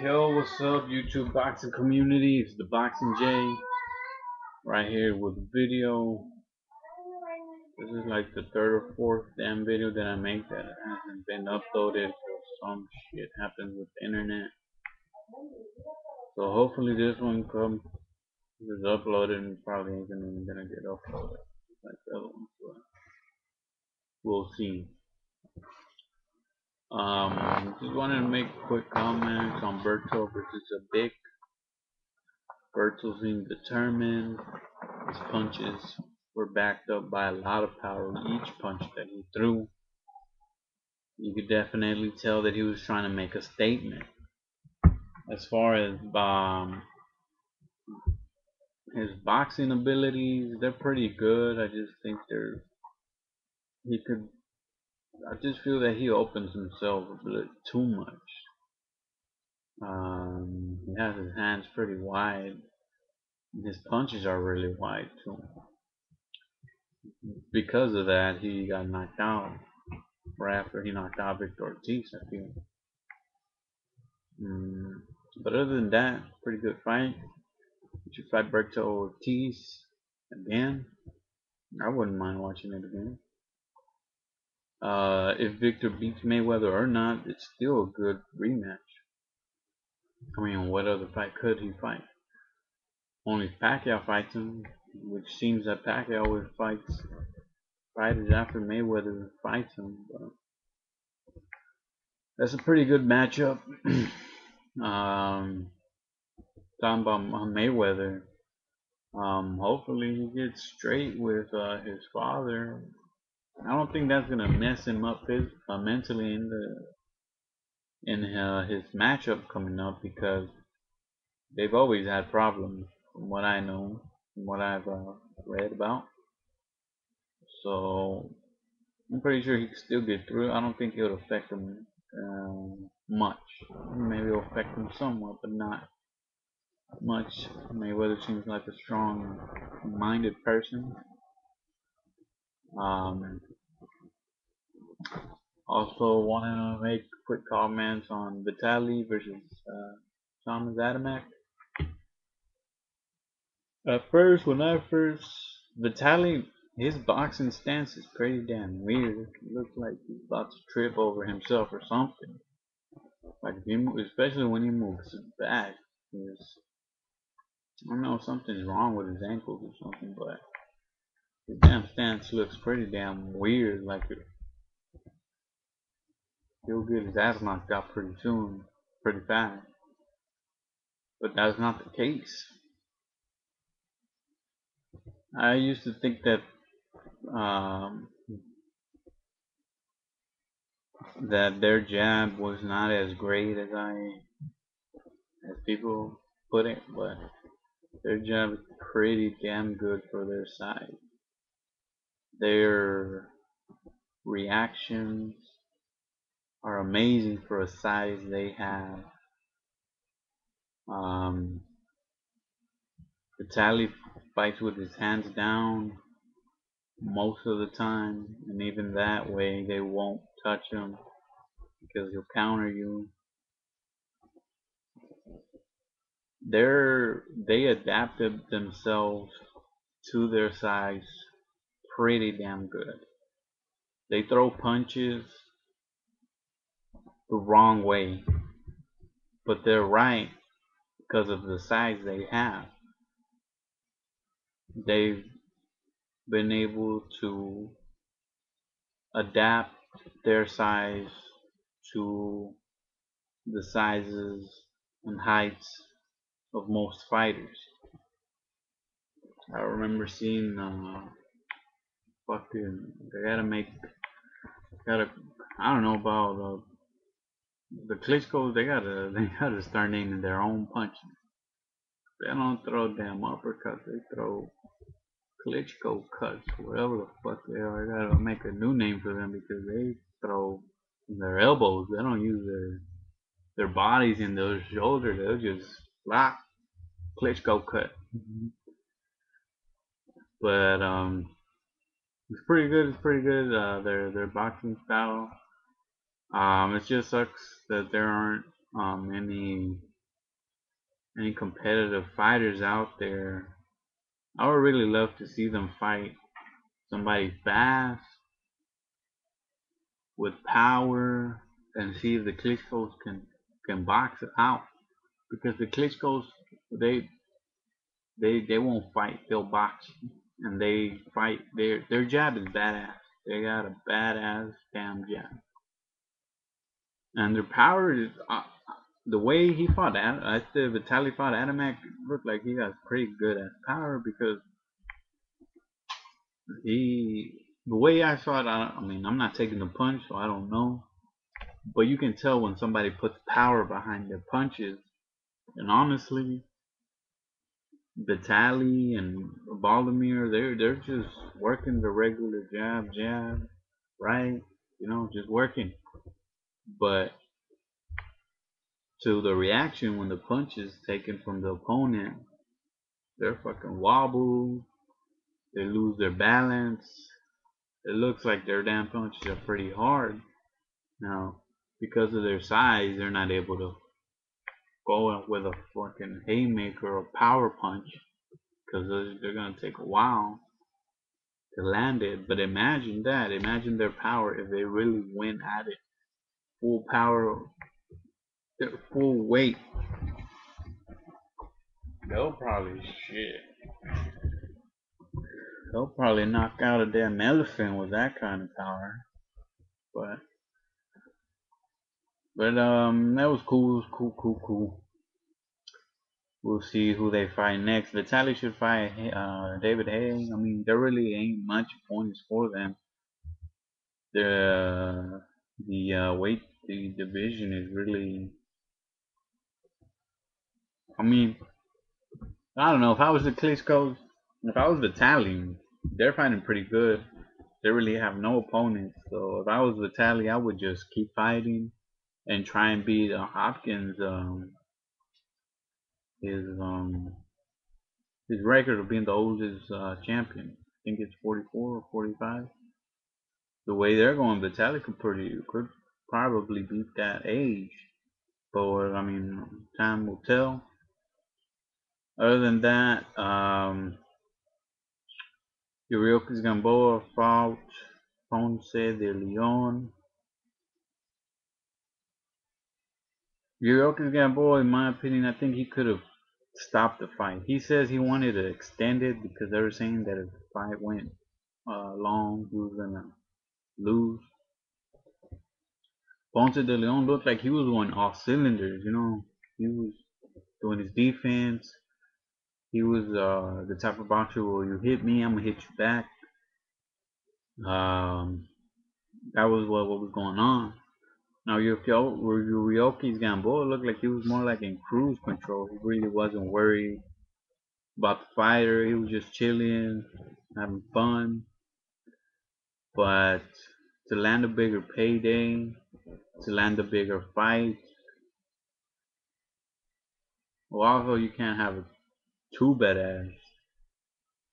Yo, what's up, YouTube boxing community? It's the Boxing J right here with a video. This is like the third or fourth damn video that I make that hasn't been uploaded because some shit happens with the internet. So hopefully this one is uploaded and probably ain't gonna get uploaded like the other ones, but we'll see. Just wanted to make quick comments on Berto versus Zabeck. Berto seemed determined. His punches were backed up by a lot of power. Each punch that he threw, you could definitely tell that he was trying to make a statement. As far as his boxing abilities, they're pretty good. I just think he could. I just feel that he opens himself a bit too much. He has his hands pretty wide. His punches are really wide too. Because of that, he got knocked out. Right after he knocked out Victor Ortiz, I feel. But other than that, pretty good fight. Would you fight Berto Ortiz again? I wouldn't mind watching it again. If Victor beats Mayweather or not, it's still a good rematch. I mean, what other fight could he fight? Only if Pacquiao fights him, which seems that Pacquiao always fights fighters after Mayweather fights him. But that's a pretty good matchup. Talking about Mayweather, hopefully he gets straight with his father. I don't think that's gonna mess him up mentally in his matchup coming up, because they've always had problems from what I know, from what I've read about. So I'm pretty sure he can still get through. I don't think it would affect him much. Maybe it'll affect him somewhat, but not much. Mayweather seems like a strong-minded person. Also want to make quick comments on Vitaly versus Thomas Ademak. At first, Vitaly, his boxing stance is pretty damn weird. It looks like he's about to trip over himself or something. Like if especially when he moves back, I don't know, something's wrong with his ankles or something, but his damn stance looks pretty damn weird. Like he'll get his ass knocked out pretty soon, pretty fast. But that's not the case. I used to think that um, that their jab was not as great as people put it, but their jab is pretty damn good for their size. Their reactions are amazing for a size they have. Vitaly fights with his hands down most of the time, and even that way they won't touch him because he'll counter you. They adapted themselves to their size pretty damn good. They throw punches the wrong way, but they're right because of the size they have. They've been able to adapt their size to the sizes and heights of most fighters. I remember seeing fucking gotta I don't know about the Klitschko. They gotta start naming their own punches. They don't throw damn uppercuts. They throw Klitschko cuts, whatever the fuck they are. I gotta make a new name for them because they throw their elbows. They don't use their bodies and their shoulders. They'll just lock Klitschko cut. But it's pretty good. It's pretty good. Their boxing style. It just sucks that there aren't any any competitive fighters out there, I would really love to see them fight somebody fast with power and see if the Klitschkos can box it out. Because the Klitschkos, they they won't fight, they'll box. And they fight, their jab is badass. They got a badass damn jab. And their power is the way he fought after Vitaly fought Ademak, looked like he got pretty good at power because the way I saw it, I mean, I'm not taking the punch, so I don't know. But you can tell when somebody puts power behind their punches. And honestly, Vitaly and Vladimir, they're just working the regular jab, right? You know, just working. But to the reaction when the punch is taken from the opponent, they're fucking wobble. They lose their balance. It looks like their damn punches are pretty hard. Now, because of their size, they're not able to go with a fucking haymaker or power punch because they're gonna take a while to land it. But imagine that. Imagine their power if they really went at it full power, their full weight. They'll probably shit. They'll probably knock out a damn elephant with that kind of power. But that was cool. It was cool. We'll see who they fight next. Vitaly should fight David Hay. I mean, there really ain't much points for them. The weight the division is really. I mean, I don't know. If I was the Klitschko's, if I was Vitaly, they're fighting pretty good. They really have no opponents. So if I was Vitaly, I would just keep fighting and try and beat Hopkins. His his record of being the oldest champion. I think it's 44 or 45. The way they're going, Vitaly could probably beat that age. But I mean, time will tell. Other than that, Yuriokis Gamboa fought Ponce de Leon. Yuriokis Gamboa, in my opinion, I think he could have stopped the fight. He says he wanted to extend it because they were saying that if the fight went long, he was gonna lose. Ponce de Leon looked like he was going off cylinders, you know. He was doing his defense. He was the type of boxer where you hit me, I'm gonna hit you back. Um, that was what was going on. Now Yurioki's Gamboa looked like he was more like in cruise control. He really wasn't worried about the fighter. He was just chilling, having fun. But to land a bigger payday, to land a bigger fight, well, also you can't have a too badass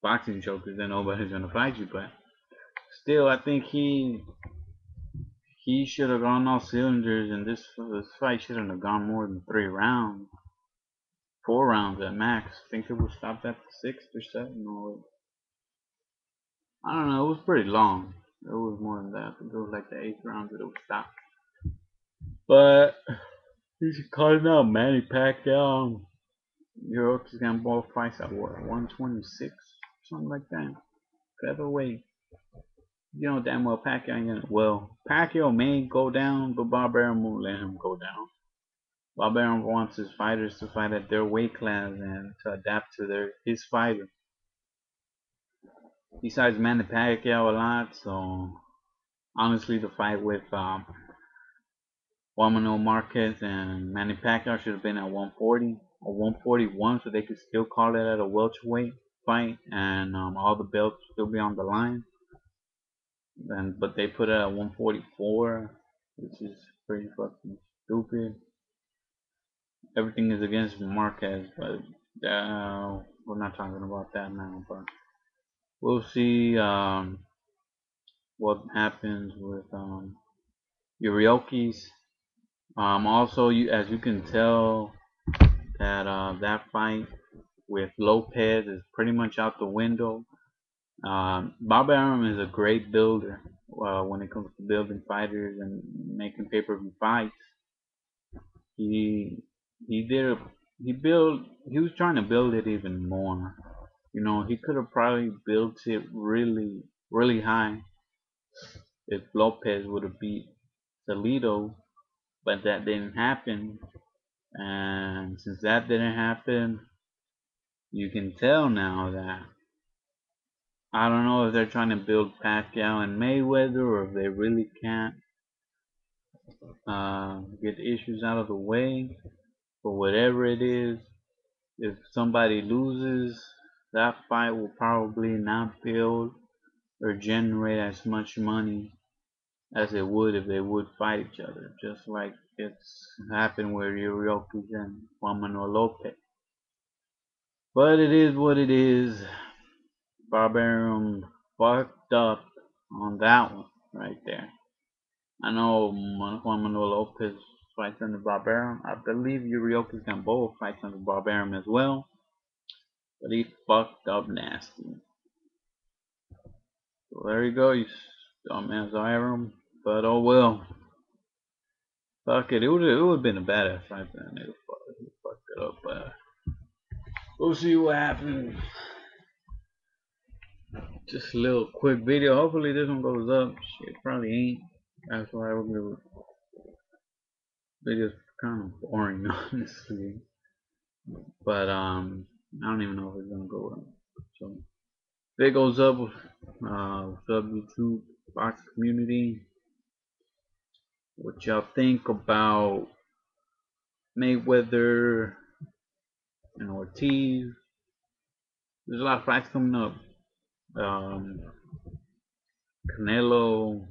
boxing show because then nobody's gonna fight you. But still, I think he should have gone all cylinders, and this fight shouldn't have gone more than 3 rounds, 4 rounds at max. I think it was stopped at the 6th or 7th. Or I don't know. It was pretty long. It was more than that. I think it was like the 8th round that it was stopped. But he's calling out Manny Pacquiao. Yuriorkis Gamboa fights at what, 126, something like that. Featherweight. You know damn well Pacquiao ain't gonna. Well, Pacquiao may go down, but Bob Arum won't let him go down. Bob Arum wants his fighters to fight at their weight class and to adapt to his fighter. Besides Manny Pacquiao a lot, so honestly, the fight with Juan Manuel Marquez and Manny Pacquiao should have been at 140 or 141, so they could still call it at a welterweight fight, and all the belts still be on the line. But they put it at 144, which is pretty fucking stupid. Everything is against Marquez, but we're not talking about that now. But we'll see what happens with Yuriokis. Also, as you can tell, that that fight with Lopez is pretty much out the window. Bob Arum is a great builder when it comes to building fighters and making pay-per-view fights. He he did a, he was trying to build it even more. You know, he could have probably built it really high if Lopez would have beat Toledo, but that didn't happen. And since that didn't happen, you can tell now that I don't know if they're trying to build Pacquiao and Mayweather or if they really can't get issues out of the way. But whatever it is, if somebody loses, that fight will probably not build or generate as much money as it would if they would fight each other, just like it's happened with Yuriorkis and Juan Manuel Lopez. But it is what it is. Barbarian fucked up on that one right there. I know Juan Manuel Lopez fights under Barbarian. I believe Yuriorkis Gamboa fights under Barbarian as well. But he fucked up nasty. So there you go, you dumbass Iron. But oh well. Fuck it. It would have been a badass fight then. They fucked it up. But we'll see what happens. Just a little quick video. Hopefully this one goes up. Shit, probably ain't. That's why we're gonna. Video's kind of boring, honestly. But I don't even know if it's gonna go up. So if it goes up, what's up YouTube box community? What y'all think about Mayweather and Ortiz? There's a lot of fights coming up. Canelo,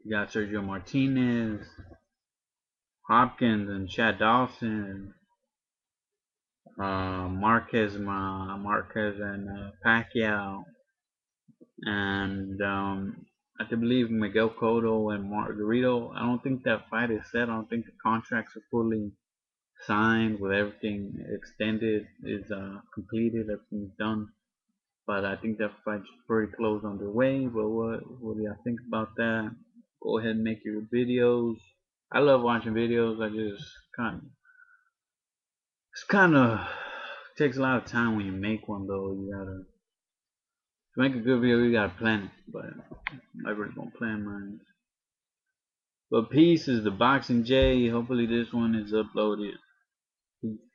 you got Sergio Martinez, Hopkins and Chad Dawson, Marquez and Pacquiao, and I believe Miguel Cotto and Margarito. I don't think that fight is set. I don't think the contracts are fully signed with everything extended is completed. Everything's done. But I think that fight's pretty close underway. But what do y'all think about that? Go ahead and make your videos. I love watching videos. I just it's kind of takes a lot of time when you make one though. You gotta to make a good video. You gotta plan it. But I'm not really gonna plan mine. But peace is the Boxing J. Hopefully this one is uploaded. Peace.